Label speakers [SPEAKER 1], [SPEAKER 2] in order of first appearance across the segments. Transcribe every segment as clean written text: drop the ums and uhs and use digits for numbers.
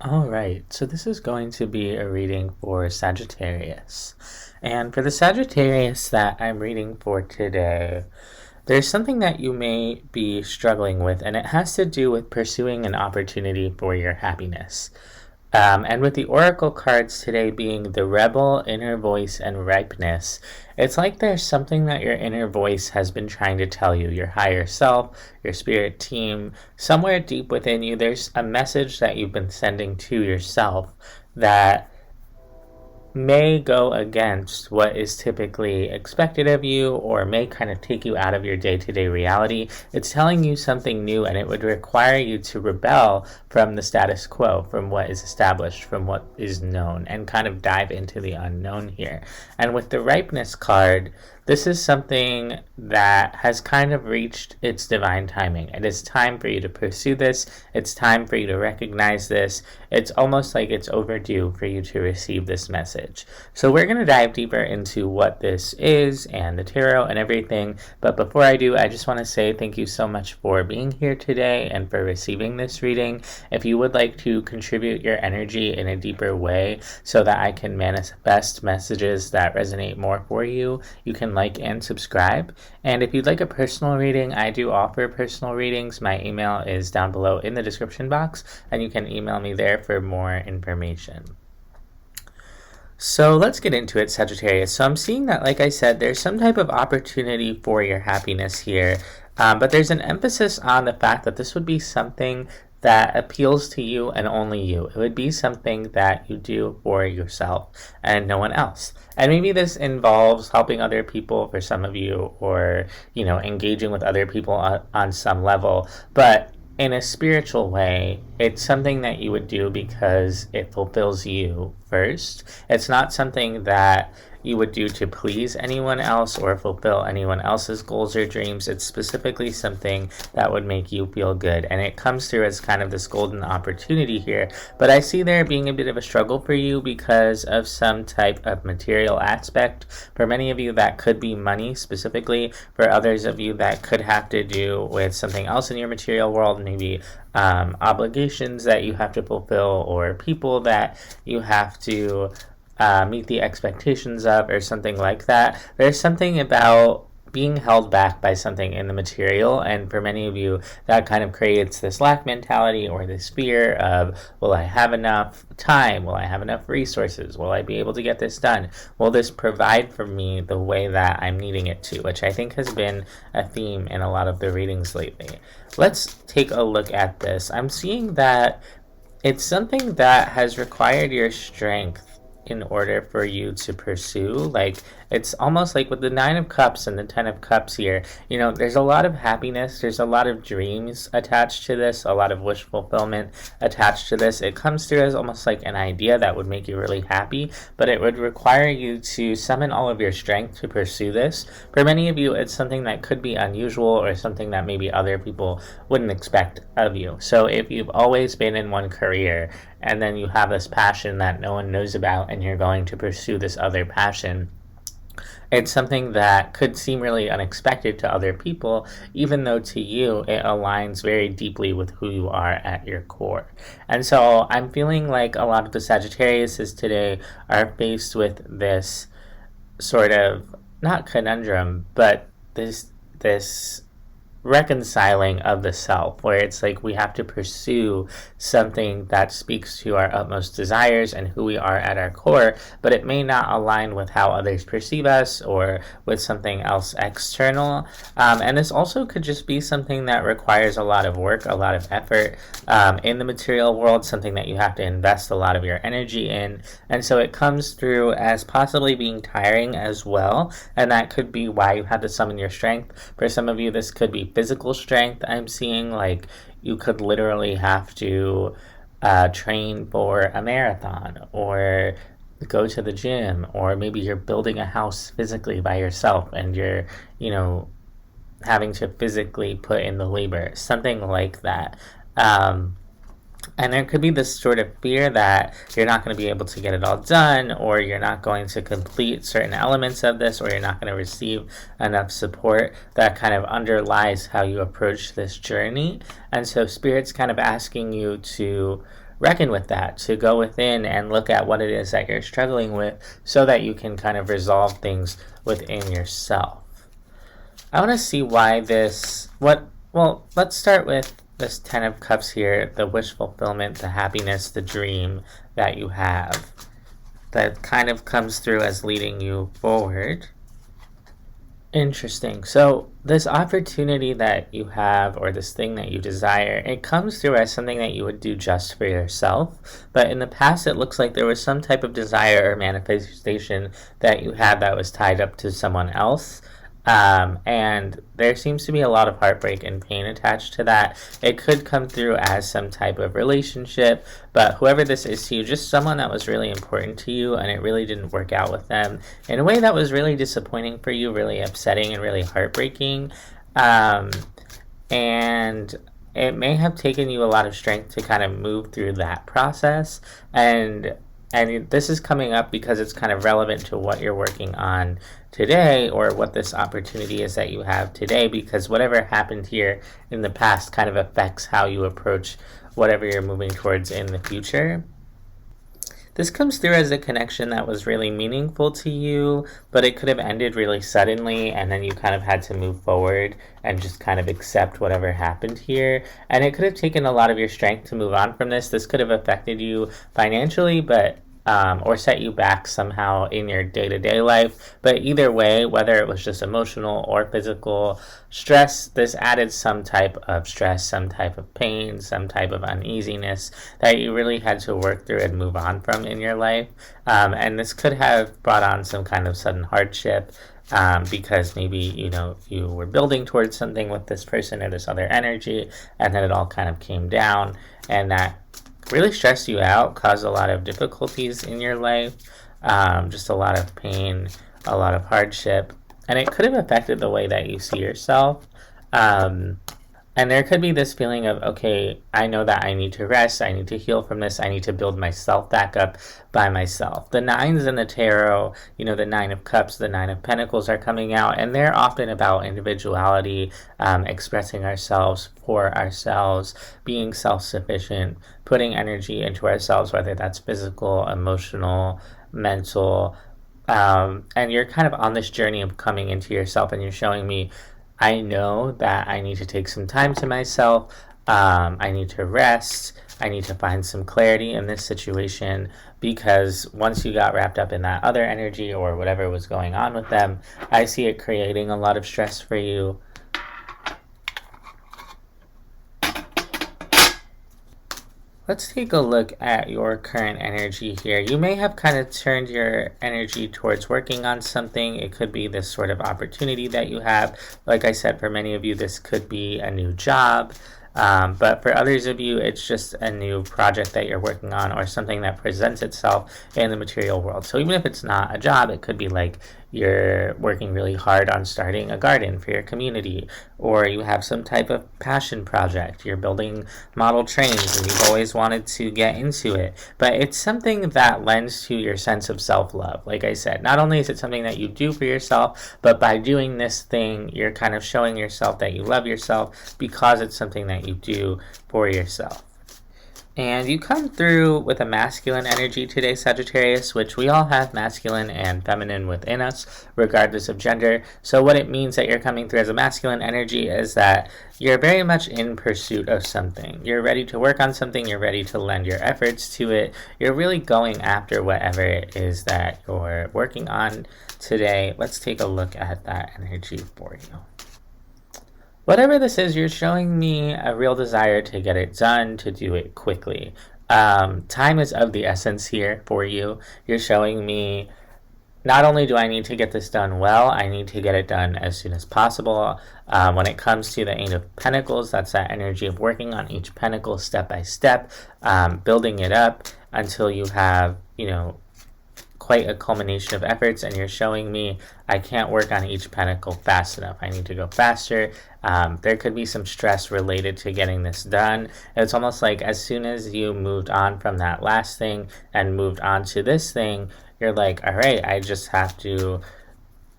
[SPEAKER 1] All right, so this is going to be a reading for Sagittarius. And for the Sagittarius that I'm reading for today, there's something that you may be struggling with, and it has to do with pursuing an opportunity for your happiness. And with the oracle cards today being the rebel, inner voice, and ripeness, it's like there's something that your inner voice has been trying to tell you, your higher self, your spirit team. Somewhere deep within you, there's a message that you've been sending to yourself that may go against what is typically expected of you or may kind of take you out of your day-to-day reality. It's telling you something new, and it would require you to rebel from the status quo, from what is established, from what is known, and kind of dive into the unknown here. And with the ripeness card, this is something that has kind of reached its divine timing. It is time for you to pursue this. It's time for you to recognize this. It's almost like it's overdue for you to receive this message. So we're going to dive deeper into what this is and the tarot and everything. But before I do, I just want to say thank you so much for being here today and for receiving this reading. If you would like to contribute your energy in a deeper way so that I can manifest messages that resonate more for you, you can like and subscribe. And if you'd like a personal reading, I do offer personal readings. My email is down below in the description box, and you can email me there for more information. So let's get into it, Sagittarius. So I'm seeing that, like I said, there's some type of opportunity for your happiness here, but there's an emphasis on the fact that this would be something that appeals to you and only you. It would be something that you do for yourself and no one else. And maybe this involves helping other people for some of you, or, engaging with other people on some level. But in a spiritual way, it's something that you would do because it fulfills you first. It's not something that you would do to please anyone else or fulfill anyone else's goals or dreams. It's specifically something that would make you feel good, and it comes through as kind of this golden opportunity here. But I see there being a bit of a struggle for you because of some type of material aspect. For many of you, that could be money specifically. For others of you, that could have to do with something else in your material world, maybe obligations that you have to fulfill, or people that you have to meet the expectations of, or something like that. There's something about being held back by something in the material, and for many of you, that kind of creates this lack mentality or this fear of, will I have enough time? Will I have enough resources? Will I be able to get this done? Will this provide for me the way that I'm needing it to? Which I think has been a theme in a lot of the readings lately. Let's take a look at this. I'm seeing that it's something that has required your strength in order for you to pursue. Like, it's almost like with the 9 of Cups and the 10 of Cups here, there's a lot of happiness, there's a lot of dreams attached to this, a lot of wish fulfillment attached to this. It comes through as almost like an idea that would make you really happy, but it would require you to summon all of your strength to pursue this. For many of you, it's something that could be unusual or something that maybe other people wouldn't expect of you. So if you've always been in one career and then you have this passion that no one knows about and you're going to pursue this other passion, it's something that could seem really unexpected to other people, even though to you it aligns very deeply with who you are at your core. And so I'm feeling like a lot of the Sagittariuses today are faced with this sort of, not conundrum, but this reconciling of the self, where it's like we have to pursue something that speaks to our utmost desires and who we are at our core, but it may not align with how others perceive us or with something else external. And this also could just be something that requires a lot of work, a lot of effort in the material world, something that you have to invest a lot of your energy in. And so it comes through as possibly being tiring as well, and that could be why you have to summon your strength. For some of you, this could be physical strength. I'm seeing like you could literally have to train for a marathon, or go to the gym, or maybe you're building a house physically by yourself and you're having to physically put in the labor, something like that. And there could be this sort of fear that you're not going to be able to get it all done, or you're not going to complete certain elements of this, or you're not going to receive enough support that kind of underlies how you approach this journey. And so Spirit's kind of asking you to reckon with that, to go within and look at what it is that you're struggling with so that you can kind of resolve things within yourself. I want to see why well, let's start with this 10 of Cups here, the wish fulfillment, the happiness, the dream that you have that kind of comes through as leading you forward. Interesting. So this opportunity that you have, or this thing that you desire, it comes through as something that you would do just for yourself. But in the past, it looks like there was some type of desire or manifestation that you had that was tied up to someone else. And there seems to be a lot of heartbreak and pain attached to that. It could come through as some type of relationship, but whoever this is to you, just someone that was really important to you and it really didn't work out with them in a way that was really disappointing for you, really upsetting and really heartbreaking. And it may have taken you a lot of strength to kind of move through that process. And this is coming up because it's kind of relevant to what you're working on today, or what this opportunity is that you have today, because whatever happened here in the past kind of affects how you approach whatever you're moving towards in the future. This comes through as a connection that was really meaningful to you, but it could have ended really suddenly, and then you kind of had to move forward and just kind of accept whatever happened here. And it could have taken a lot of your strength to move on from this. This could have affected you financially, but or set you back somehow in your day-to-day life. But either way, whether it was just emotional or physical stress, this added some type of stress, some type of pain, some type of uneasiness that you really had to work through and move on from in your life. And this could have brought on some kind of sudden hardship, because maybe, you were building towards something with this person or this other energy, and then it all kind of came down, and that really stressed you out, caused a lot of difficulties in your life, just a lot of pain, a lot of hardship, and it could have affected the way that you see yourself. And there could be this feeling of, okay, I know that I need to rest, I need to heal from this, I need to build myself back up by myself. The nines in the tarot, the 9 of Cups, the 9 of Pentacles are coming out, and they're often about individuality, expressing ourselves for ourselves, being self-sufficient, putting energy into ourselves, whether that's physical, emotional, mental, and you're kind of on this journey of coming into yourself, and you're showing me, I know that I need to take some time to myself. I need to rest. I need to find some clarity in this situation, because once you got wrapped up in that other energy or whatever was going on with them, I see it creating a lot of stress for you. Let's take a look at your current energy here. You may have kind of turned your energy towards working on something. It could be this sort of opportunity that you have. Like I said, for many of you, this could be a new job. But for others of you, it's just a new project that you're working on, or something that presents itself in the material world. So even if it's not a job, it could be like you're working really hard on starting a garden for your community, or you have some type of passion project. You're building model trains and you've always wanted to get into it. But it's something that lends to your sense of self-love. Like I said, not only is it something that you do for yourself, but by doing this thing, you're kind of showing yourself that you love yourself, because it's something that you do for yourself. And you come through with a masculine energy today, Sagittarius, which we all have masculine and feminine within us, regardless of gender. So what it means that you're coming through as a masculine energy is that you're very much in pursuit of something. You're ready to work on something. You're ready to lend your efforts to it. You're really going after whatever it is that you're working on today. Let's take a look at that energy for you. Whatever this is, you're showing me a real desire to get it done, to do it quickly. Time is of the essence here for you. You're showing me, not only do I need to get this done well, I need to get it done as soon as possible. When it comes to the 8 of Pentacles, that's that energy of working on each pentacle step by step, building it up until you have, quite a culmination of efforts. And you're showing me I can't work on each pentacle fast enough. I need to go faster. There could be some stress related to getting this done. It's almost like as soon as you moved on from that last thing and moved on to this thing, you're like, all right, I just have to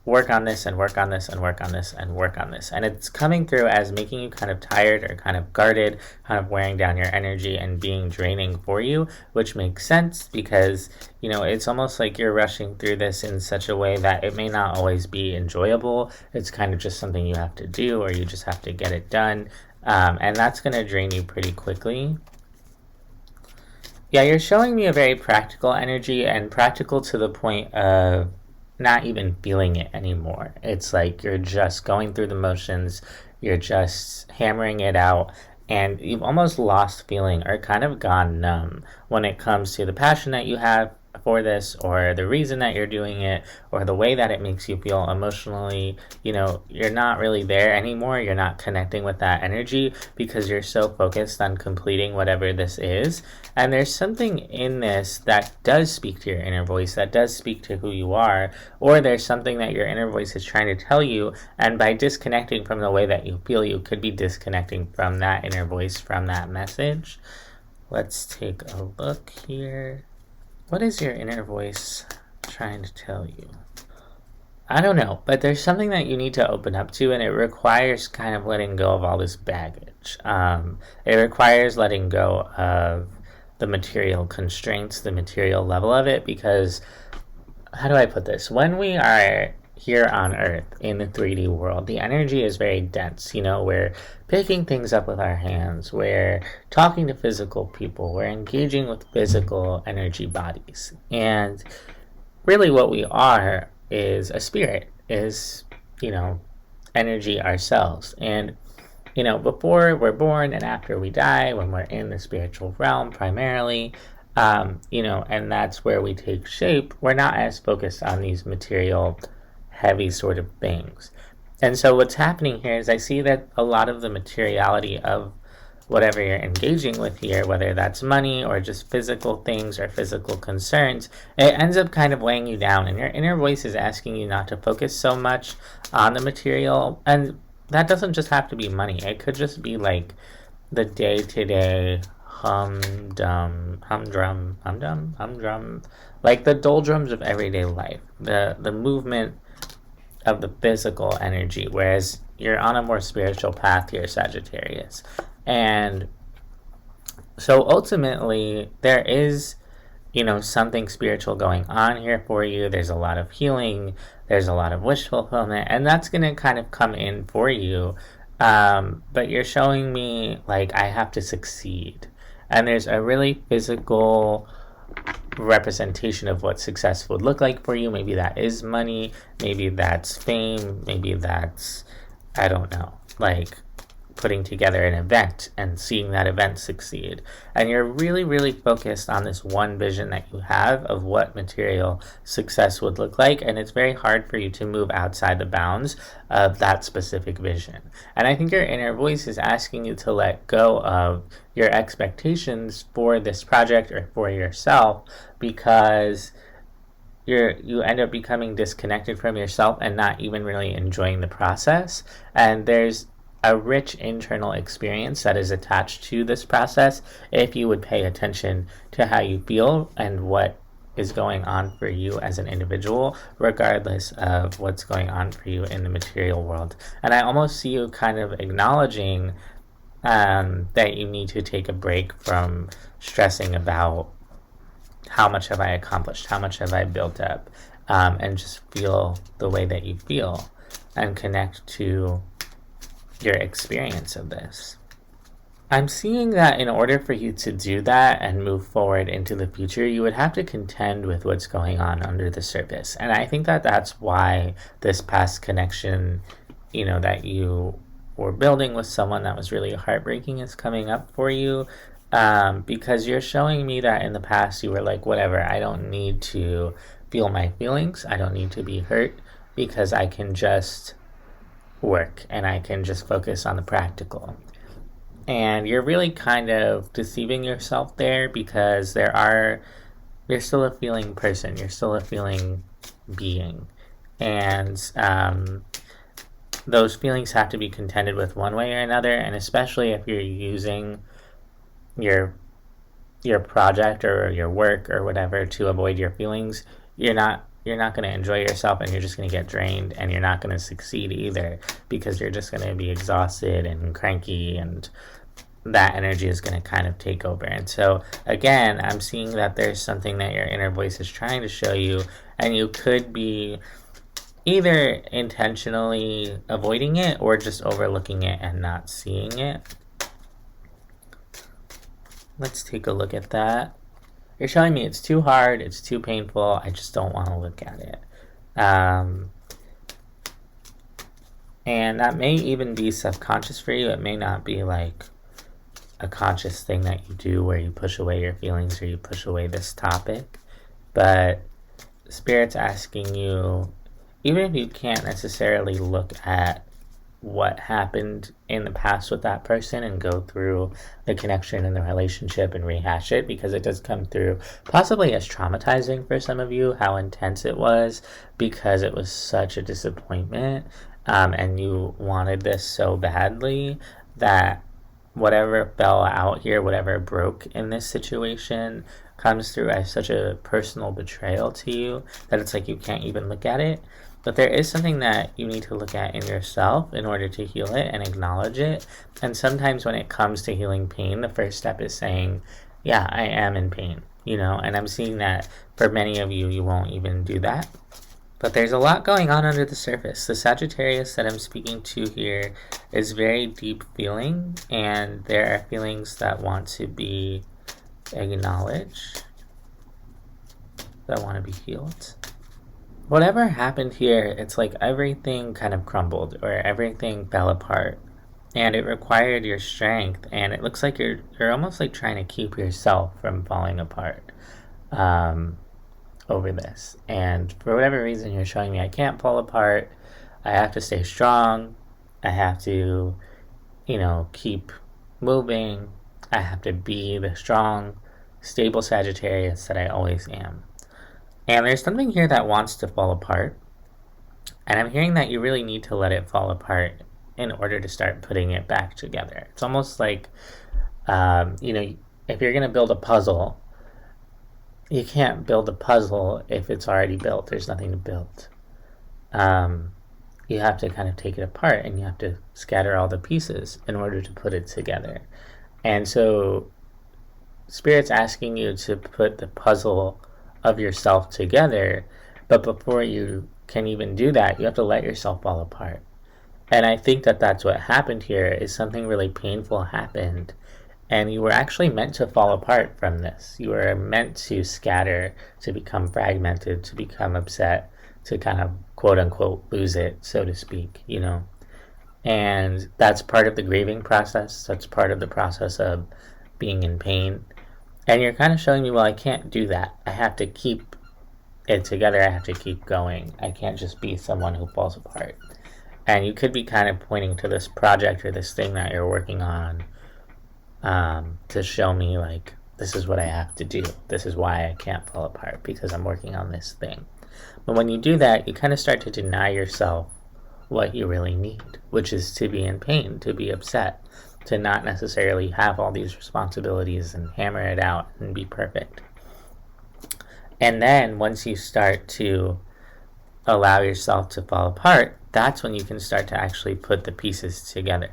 [SPEAKER 1] work on this and work on this and work on this and work on this. And it's coming through as making you kind of tired or kind of guarded, kind of wearing down your energy and being draining for you, which makes sense because, it's almost like you're rushing through this in such a way that it may not always be enjoyable. It's kind of just something you have to do, or you just have to get it done. And that's going to drain you pretty quickly. Yeah, you're showing me a very practical energy, and practical to the point of not even feeling it anymore. It's like you're just going through the motions, you're just hammering it out, and you've almost lost feeling or kind of gone numb when it comes to the passion that you have for this, or the reason that you're doing it, or the way that it makes you feel emotionally. You're not really there anymore. You're not connecting with that energy because you're so focused on completing whatever this is. And there's something in this that does speak to your inner voice, that does speak to who you are, or there's something that your inner voice is trying to tell you, and by disconnecting from the way that you feel, you could be disconnecting from that inner voice, from that message. Let's take a look here. What is your inner voice trying to tell you? I don't know, but there's something that you need to open up to, and it requires kind of letting go of all this baggage. It requires letting go of the material constraints, the material level of it, because, how do I put this? When we are here on Earth in the 3D world, the energy is very dense. We're picking things up with our hands, we're talking to physical people, we're engaging with physical energy bodies. And really what we are is a spirit, is, energy ourselves. And, before we're born and after we die, when we're in the spiritual realm primarily, and that's where we take shape, we're not as focused on these material heavy sort of things. And so what's happening here is I see that a lot of the materiality of whatever you're engaging with here, whether that's money or just physical things or physical concerns, it ends up kind of weighing you down, and your inner voice is asking you not to focus so much on the material. And that doesn't just have to be money. It could just be like the day-to-day humdrum, like the doldrums of everyday life, the movement of the physical energy, whereas you're on a more spiritual path here, Sagittarius. And so ultimately there is, something spiritual going on here for you. There's a lot of healing, there's a lot of wish fulfillment, and that's going to kind of come in for you. But you're showing me like I have to succeed. And there's a really physical representation of what success would look like for you. Maybe that is money, maybe that's fame, maybe that's, I don't know, like putting together an event and seeing that event succeed. And you're really, really focused on this one vision that you have of what material success would look like. And it's very hard for you to move outside the bounds of that specific vision. And I think your inner voice is asking you to let go of your expectations for this project or for yourself, because you end up becoming disconnected from yourself and not even really enjoying the process. And there's a rich internal experience that is attached to this process if you would pay attention to how you feel and what is going on for you as an individual, regardless of what's going on for you in the material world. And I almost see you kind of acknowledging that you need to take a break from stressing about how much have I accomplished, how much have I built up, and just feel the way that you feel and connect to your experience of this. I'm seeing that in order for you to do that and move forward into the future, you would have to contend with what's going on under the surface. And I think that that's why this past connection, that you were building with someone that was really heartbreaking is coming up for you. Because you're showing me that in the past you were like, whatever, I don't need to feel my feelings. I don't need to be hurt because I can just work and I can just focus on the practical. And you're really kind of deceiving yourself there, because you're still a feeling person, you're still a feeling being, and those feelings have to be contended with one way or another. And especially if you're using your project or your work or whatever to avoid your feelings, you're not you're not going to enjoy yourself, and you're just going to get drained, and you're not going to succeed either, because you're just going to be exhausted and cranky, and that energy is going to kind of take over. And so again, I'm seeing that there's something that your inner voice is trying to show you, and you could be either intentionally avoiding it or just overlooking it and not seeing it. Let's take a look at that. You're showing me it's too hard, it's too painful, I just don't want to look at it. And that may even be subconscious for you. It may not be like a conscious thing that you do where you push away your feelings or you push away this topic. But Spirit's asking you, even if you can't necessarily look at what happened in the past with that person and go through the connection and the relationship and rehash it, because it does come through possibly as traumatizing for some of you, how intense it was, because it was such a disappointment, and you wanted this so badly that whatever fell out here, whatever broke in this situation, comes through as such a personal betrayal to you that it's like you can't even look at it. But there is something that you need to look at in yourself in order to heal it and acknowledge it. And sometimes when it comes to healing pain, the first step is saying, yeah, I am in pain, and I'm seeing that for many of you, you won't even do that. But there's a lot going on under the surface. The Sagittarius that I'm speaking to here is very deep feeling, and there are feelings that want to be acknowledged, that want to be healed. Whatever happened here, it's like everything kind of crumbled or everything fell apart, and it required your strength, and it looks like you're almost like trying to keep yourself from falling apart over this. And for whatever reason, you're showing me I can't fall apart, I have to stay strong, I have to keep moving, I have to be the strong, stable Sagittarius that I always am. And there's something here that wants to fall apart, and I'm hearing that you really need to let it fall apart in order to start putting it back together. It's almost like, if you're going to build a puzzle, you can't build a puzzle if it's already built. There's nothing to build. You have to kind of take it apart, and you have to scatter all the pieces in order to put it together. And so Spirit's asking you to put the puzzle of yourself together, but before you can even do that, you have to let yourself fall apart. And I think that that's what happened here, is something really painful happened, and you were actually meant to fall apart from this. You were meant to scatter, to become fragmented, to become upset, to kind of quote unquote lose it, so to speak, and that's part of the grieving process. That's part of the process of being in pain. And you're kind of showing me, well, I can't do that. I have to keep it together. I have to keep going. I can't just be someone who falls apart. And you could be kind of pointing to this project or this thing that you're working on to show me, like, this is what I have to do. This is why I can't fall apart, because I'm working on this thing. But when you do that, you kind of start to deny yourself what you really need, which is to be in pain, to be upset, to not necessarily have all these responsibilities and hammer it out and be perfect. And then once you start to allow yourself to fall apart, that's when you can start to actually put the pieces together.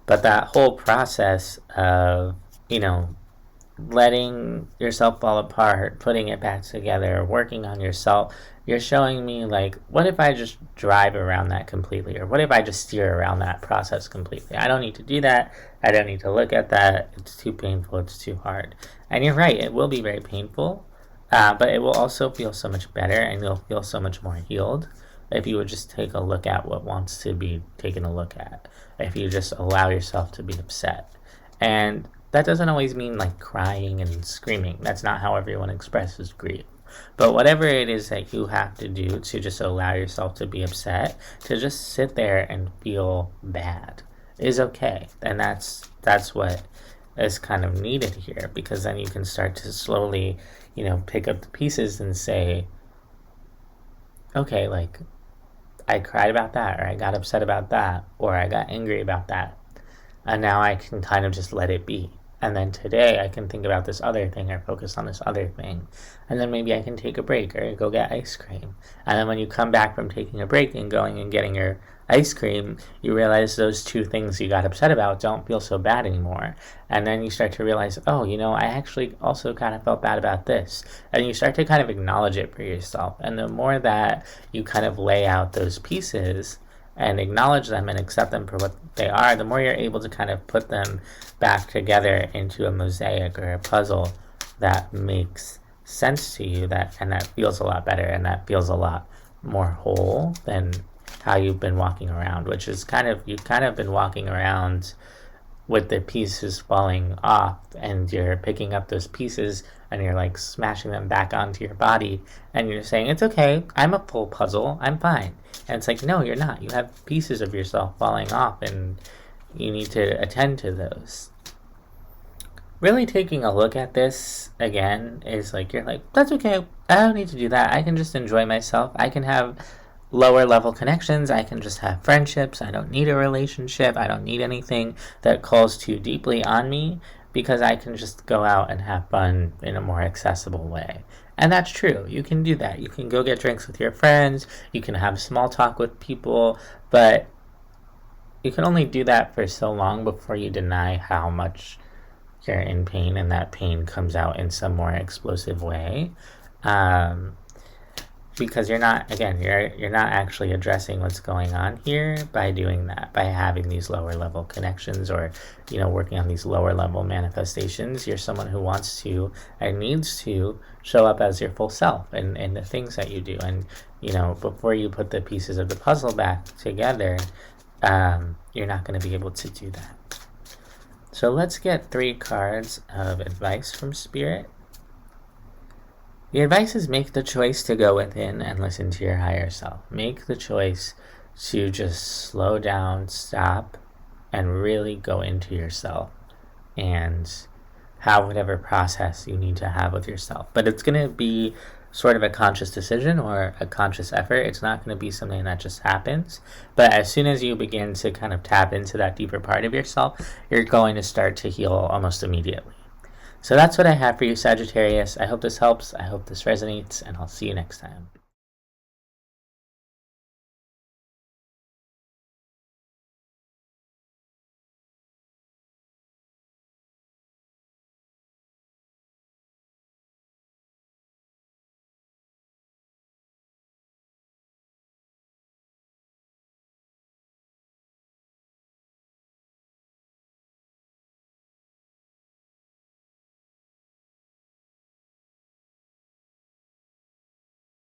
[SPEAKER 1] But that whole process of, letting yourself fall apart, putting it back together, working on yourself, you're showing me, like, what if I just drive around that completely? Or what if I just steer around that process completely? I don't need to do that. I don't need to look at that. It's too painful. It's too hard. And you're right. It will be very painful, but it will also feel so much better, and you'll feel so much more healed if you would just take a look at what wants to be taken a look at. If you just allow yourself to be upset. And that doesn't always mean like crying and screaming. That's not how everyone expresses grief. But whatever it is that you have to do to just allow yourself to be upset, to just sit there and feel bad, is okay. And that's what is kind of needed here, because then you can start to slowly, pick up the pieces and say, okay, like, I cried about that, or I got upset about that, or I got angry about that, and now I can kind of just let it be. And then today I can think about this other thing or focus on this other thing. And then maybe I can take a break or go get ice cream. And then when you come back from taking a break and going and getting your ice cream, you realize those two things you got upset about don't feel so bad anymore. And then you start to realize, oh, I actually also kind of felt bad about this. And you start to kind of acknowledge it for yourself. And the more that you kind of lay out those pieces and acknowledge them and accept them for what they are, the more you're able to kind of put them back together into a mosaic or a puzzle that makes sense to you, and that feels a lot better, and that feels a lot more whole than how you've been walking around, which is you've kind of been walking around with the pieces falling off, and you're picking up those pieces and you're like smashing them back onto your body, and you're saying, it's okay, I'm a full puzzle, I'm fine. And it's like, no, you're not. You have pieces of yourself falling off, and you need to attend to those. Really taking a look at this again is like, you're like, that's okay, I don't need to do that. I can just enjoy myself. I can have lower level connections. I can just have friendships. I don't need a relationship. I don't need anything that calls too deeply on me, because I can just go out and have fun in a more accessible way. And that's true. You can do that. You can go get drinks with your friends. You can have small talk with people, but you can only do that for so long before you deny how much you're in pain, and that pain comes out in some more explosive way. Because you're not actually addressing what's going on here by doing that, by having these lower level connections, or working on these lower level manifestations. You're someone who wants to and needs to show up as your full self in the things that you do. And before you put the pieces of the puzzle back together, you're not going to be able to do that. So let's get 3 cards of advice from Spirit. The advice is, make the choice to go within and listen to your higher self. Make the choice to just slow down, stop, and really go into yourself and have whatever process you need to have with yourself. But it's going to be sort of a conscious decision or a conscious effort. It's not going to be something that just happens. But as soon as you begin to kind of tap into that deeper part of yourself, you're going to start to heal almost immediately. So that's what I have for you, Sagittarius. I hope this helps. I hope this resonates, and I'll see you next time.